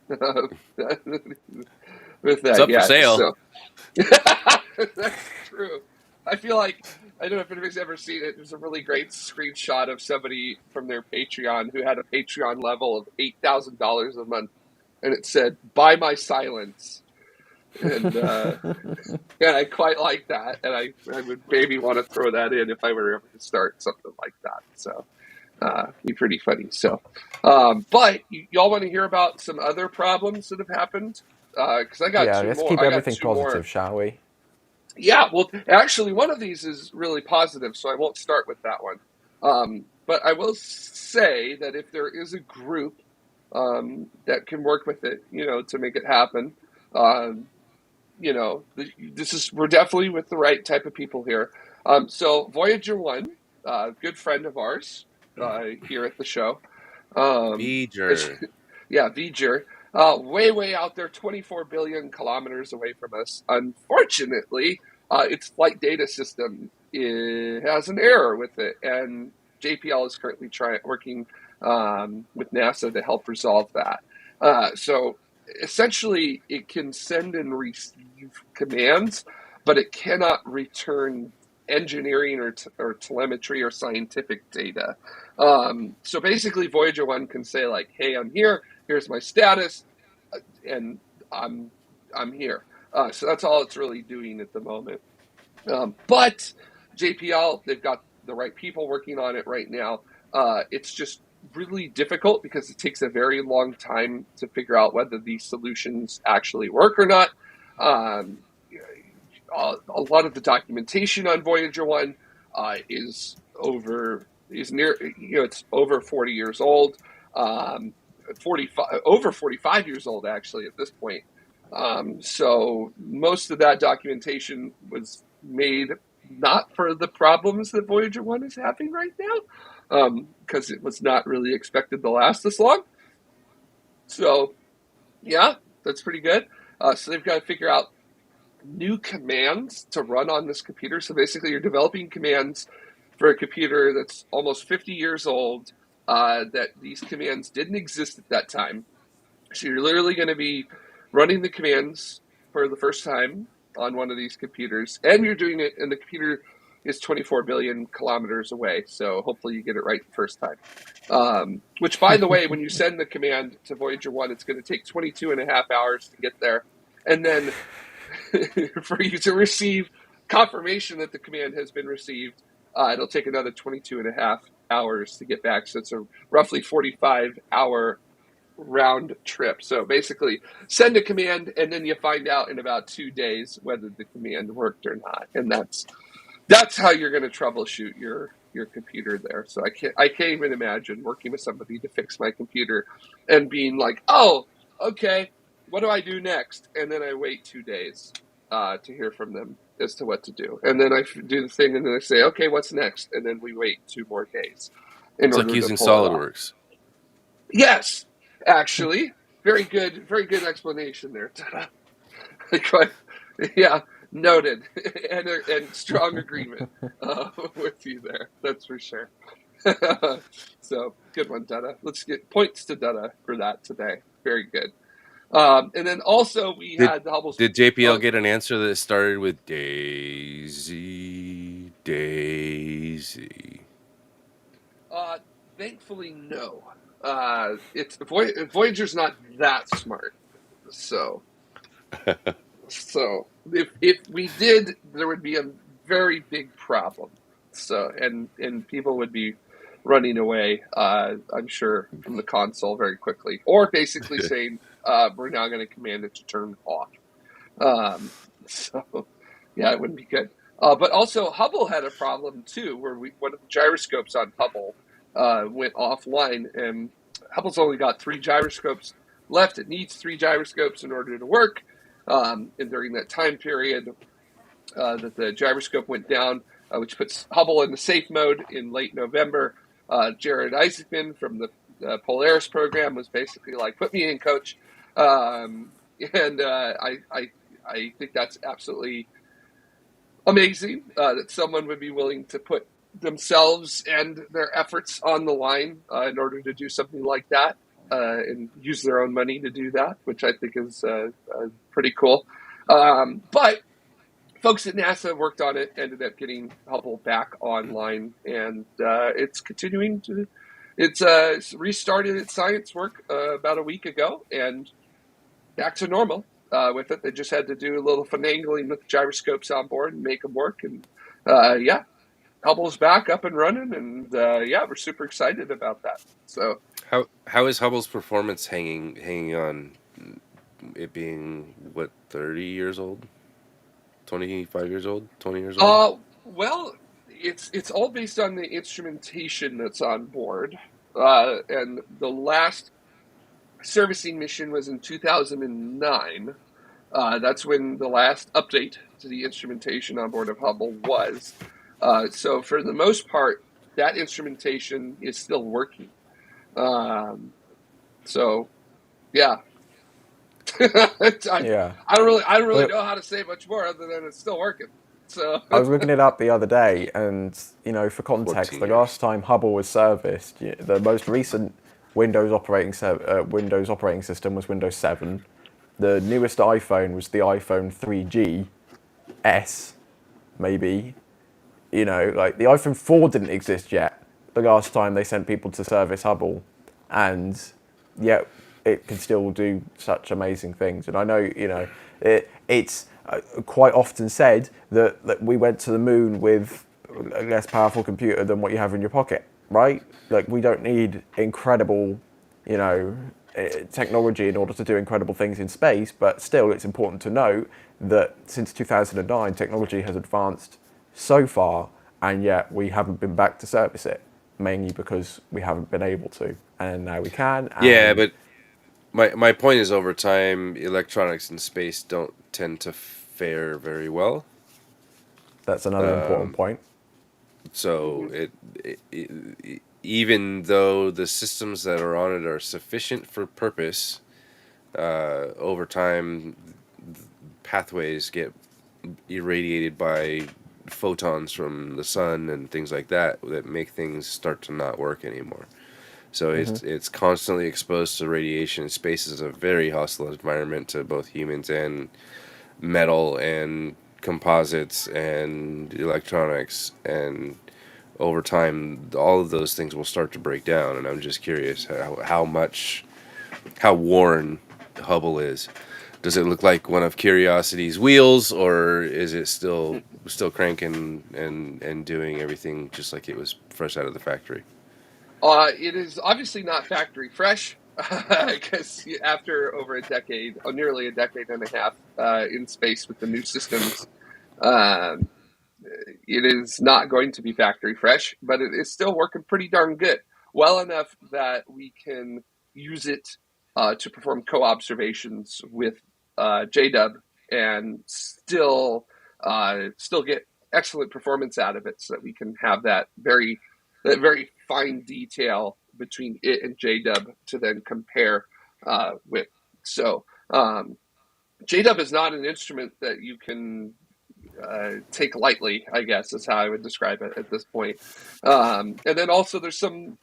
with that, it's up for sale. So. That's true. I feel like, I don't know if anybody's ever seen it. There's a really great screenshot of somebody from their Patreon who had a Patreon level of $8,000 a month, and it said, "Buy my silence." And I quite like that, and I would maybe want to throw that in if I were ever to start something like that. So, be pretty funny. So, but y'all want to hear about some other problems that have happened? Because I got two more. Let's keep everything positive, shall we? Yeah, well, actually, one of these is really positive, so I won't start with that one. But I will say that if there is a group that can work with it, to make it happen, we're definitely with the right type of people here. So Voyager 1, good friend of ours here at the show. Voyager. Yeah, Voyager. Way out there, 24 billion kilometers away from us. Unfortunately, its flight data system has an error with it, and JPL is currently working with NASA to help resolve that. So essentially, it can send and receive commands, but it cannot return engineering or telemetry or scientific data. So basically, Voyager 1 can say, like, hey, I'm here. Here's my status, and I'm here. So that's all it's really doing at the moment. But JPL, they've got the right people working on it right now. It's just really difficult because it takes a very long time to figure out whether these solutions actually work or not. Um, a lot of the documentation on Voyager 1 is near, it's over 40 years old, 45, over 45 years old actually at this point. So most of that documentation was made not for the problems that Voyager 1 is having right now, because it was not really expected to last this long. So, yeah, that's pretty good. So they've got to figure out new commands to run on this computer. So basically, you're developing commands for a computer that's almost 50 years old, that these commands didn't exist at that time. So you're literally going to be running the commands for the first time on one of these computers, and you're doing it, and the computer is 24 billion kilometers away, so hopefully you get it right the first time. Which, by the way, when you send the command to Voyager 1, it's going to take 22 and a half hours to get there, and then for you to receive confirmation that the command has been received, it'll take another 22 and a half hours to get back, so it's a roughly 45-hour round trip. So basically, send a command, and then you find out in about 2 days whether the command worked or not, and that's how you're going to troubleshoot your computer there. So I can't even imagine working with somebody to fix my computer and being like, oh, okay, what do I do next? And then I wait 2 days to hear from them as to what to do, and then I do the thing, and then I say, okay, what's next? And then we wait 2 more days. It's like using SolidWorks. Yes, actually, very good explanation there, Tada. Yeah, noted, and strong agreement with you there. That's for sure. So good one, Dada. Let's get points to Dada for that today. Very good. And then also we had the Hubble. Did JPL get an answer that started with Daisy? Thankfully, no. It's Voyager's not that smart, so if we did, there would be a very big problem. So and people would be running away, I'm sure, from the console very quickly, or basically saying we're now going to command it to turn off. So yeah, it wouldn't be good. But also Hubble had a problem too, where one of the gyroscopes on Hubble went offline, and Hubble's only got 3 gyroscopes left. It needs 3 gyroscopes in order to work. And during that time period that the gyroscope went down, which puts Hubble into safe mode in late November, Jared Isaacman from the Polaris program was basically like, put me in, coach. I think that's absolutely amazing that someone would be willing to put themselves and their efforts on the line in order to do something like that, and use their own money to do that, which I think is pretty cool. But folks at NASA worked on it, ended up getting Hubble back online, and it's continuing to. It's restarted its science work about a week ago, and back to normal with it. They just had to do a little finagling with the gyroscopes on board and make them work, and yeah. Hubble's back up and running, and yeah, we're super excited about that. So, how is Hubble's performance hanging on? It being what, 30 years old, 25 years old, 20 years old? Well, it's all based on the instrumentation that's on board, and the last servicing mission was in 2009. That's when the last update to the instrumentation on board of Hubble was. So for the most part, that instrumentation is still working. So, yeah. I don't really know how to say much more other than it's still working. So I was looking it up the other day, and for context, the last time Hubble was serviced, the most recent Windows operating system was Windows 7. The newest iPhone was the iPhone 3G S, maybe. Like the iPhone 4 didn't exist yet the last time they sent people to service Hubble, and yet it can still do such amazing things. And I know, it's quite often said that we went to the moon with a less powerful computer than what you have in your pocket. right? Like, we don't need incredible, you know, technology in order to do incredible things in space, but still it's important to note that since 2009 technology has advanced so far, and yet we haven't been back to service it, mainly because we haven't been able to, and now we can. Yeah, And but my point is, over time, electronics in space don't tend to fare very well. that's another important point. So even though the systems that are on it are sufficient for purpose, over time pathways get irradiated by photons from the sun and things like that that make things start to not work anymore. So it's constantly exposed to radiation. Space is a very hostile environment to both humans and metal and composites and electronics, and over time all of those things will start to break down. And I'm just curious how worn Hubble is. Does it look like one of Curiosity's wheels, or is it still cranking and doing everything just like it was fresh out of the factory? It is obviously not factory fresh, because after over a decade, or nearly a decade and a half, in space with the new systems, um, it is not going to be factory fresh, but it is still working pretty darn good. Well enough that we can use it to perform co-observations with JW and still get excellent performance out of it, so that we can have that very fine detail between it and JW to then compare with. So JW is not an instrument that you can take lightly, I guess is how I would describe it at this point. And then also there's some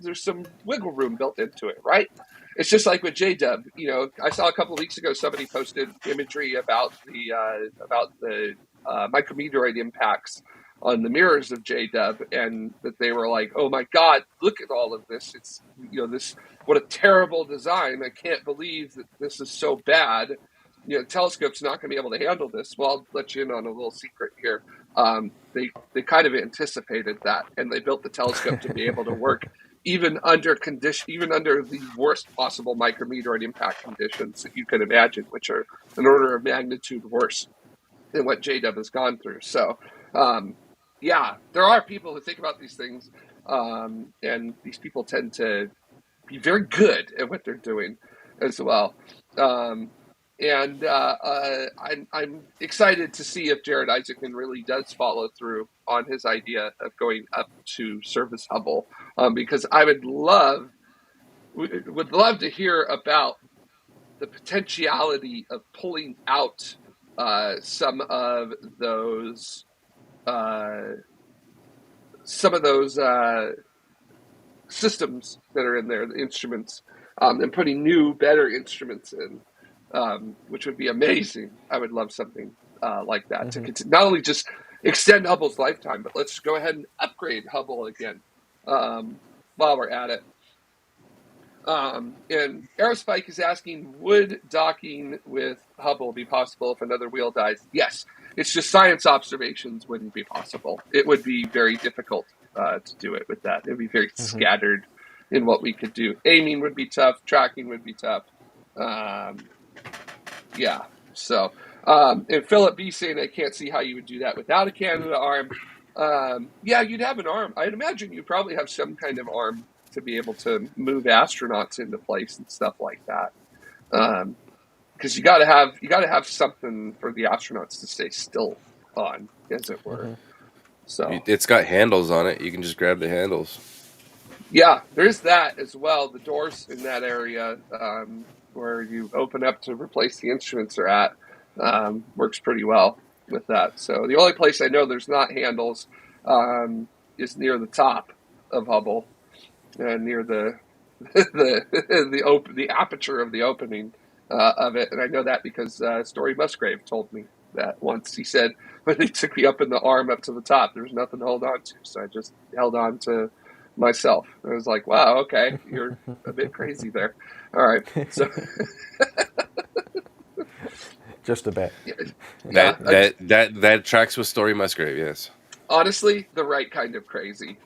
wiggle room built into it, right? It's just like with JW. You know, I saw a couple of weeks ago somebody posted imagery about the micrometeoroid impacts on the mirrors of JW, and that they were like, "Oh my God, look at all of this! It's, this, what a terrible design! I can't believe that this is so bad. The telescope's not going to be able to handle this." Well, I'll let you in on a little secret here. They kind of anticipated that, and they built the telescope to be able to work even under the worst possible micrometeoroid impact conditions that you can imagine, which are an order of magnitude worse than what JW has gone through. So, yeah, there are people who think about these things, and these people tend to be very good at what they're doing as well. And I'm excited to see if Jared Isaacman really does follow through on his idea of going up to service Hubble, because I would love to hear about the potentiality of pulling out some of those systems that are in there, the instruments, and putting new, better instruments in, which would be amazing. I would love something like that to continue, not only just extend Hubble's lifetime, but let's go ahead and upgrade Hubble again while we're at it. And Aerospike is asking, would docking with Hubble be possible if another wheel dies? Yes. It's just science observations wouldn't be possible. It would be very difficult to do it with that. It would be very scattered in what we could do. Aiming would be tough. Tracking would be tough. Yeah. So, and Philip B saying, I can't see how you would do that without a Canada arm. Yeah, you'd have an arm. I'd imagine you'd probably have some kind of arm to be able to move astronauts into place and stuff like that. Because you got to have something for the astronauts to stay still on, as it were. So it's got handles on it. You can just grab the handles. Yeah, there's that as well. The doors in that area where you open up to replace the instruments are at works pretty well with that. So the only place I know there's not handles is near the top of Hubble, near the the aperture of the opening of it, and I know that because Story Musgrave told me that once. He said when they took me up in the arm up to the top, there was nothing to hold on to, so I just held on to myself. I was like, "Wow, okay, you're a bit crazy there." All right, so just a bit. Yeah, That tracks with Story Musgrave. Yes. honestly, the right kind of crazy.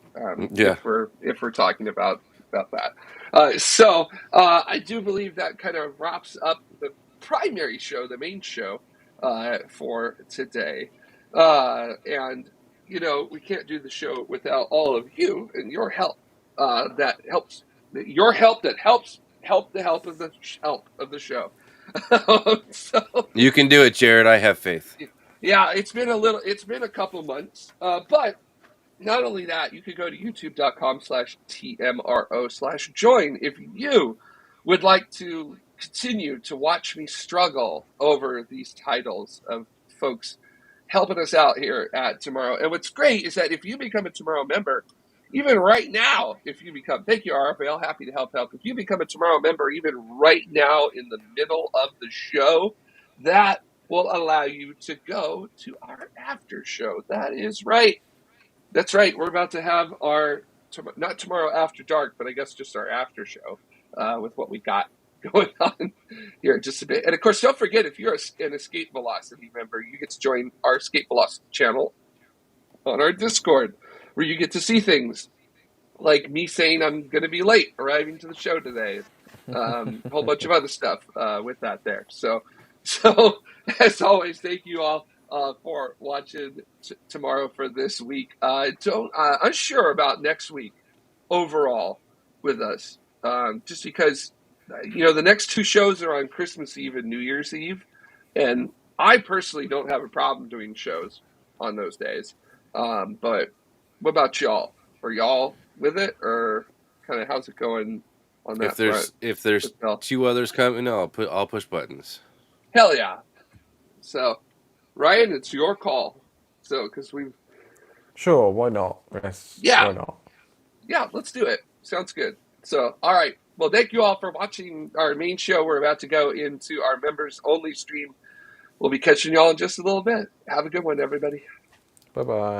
Yeah. If we're talking about that. So I do believe that kind of wraps up the primary show, the main show for today. And we can't do the show without all of you and your help. That helps. Your help that helps help the help of the help of the show. So You can do it, Jared. I have faith. yeah, it's been a couple months, but not only that, you could go to youtube.com/TMRO/join if you would like to continue to watch me struggle over these titles of folks helping us out here at Tomorrow. And what's great is that if you become a Tomorrow member, even right now, thank you, RFL, happy to help. If you become a Tomorrow member, even right now in the middle of the show, that will allow you to go to our after show. That is right. That's right. We're about to have our, not Tomorrow After Dark, but I guess just our after show with what we got going on here in just a bit. And of course, don't forget, if you're an Escape Velocity member, you get to join our Escape Velocity channel on our Discord, where you get to see things like me saying I'm going to be late arriving to the show today. A whole bunch of other stuff with that there. So as always, thank you all for watching tomorrow for this week. Unsure about next week overall with us, just because the next two shows are on Christmas Eve and New Year's Eve, and I personally don't have a problem doing shows on those days. But what about y'all? Are y'all with it, or kind of how's it going on that front? If there's two others coming, I'll push buttons. Hell yeah! So, Ryan, it's your call. So, because Sure, why not? Yes, yeah, why not? Yeah, let's do it. Sounds good. So, all right. Well, thank you all for watching our main show. We're about to go into our members only stream. We'll be catching y'all in just a little bit. Have a good one, everybody. Bye bye.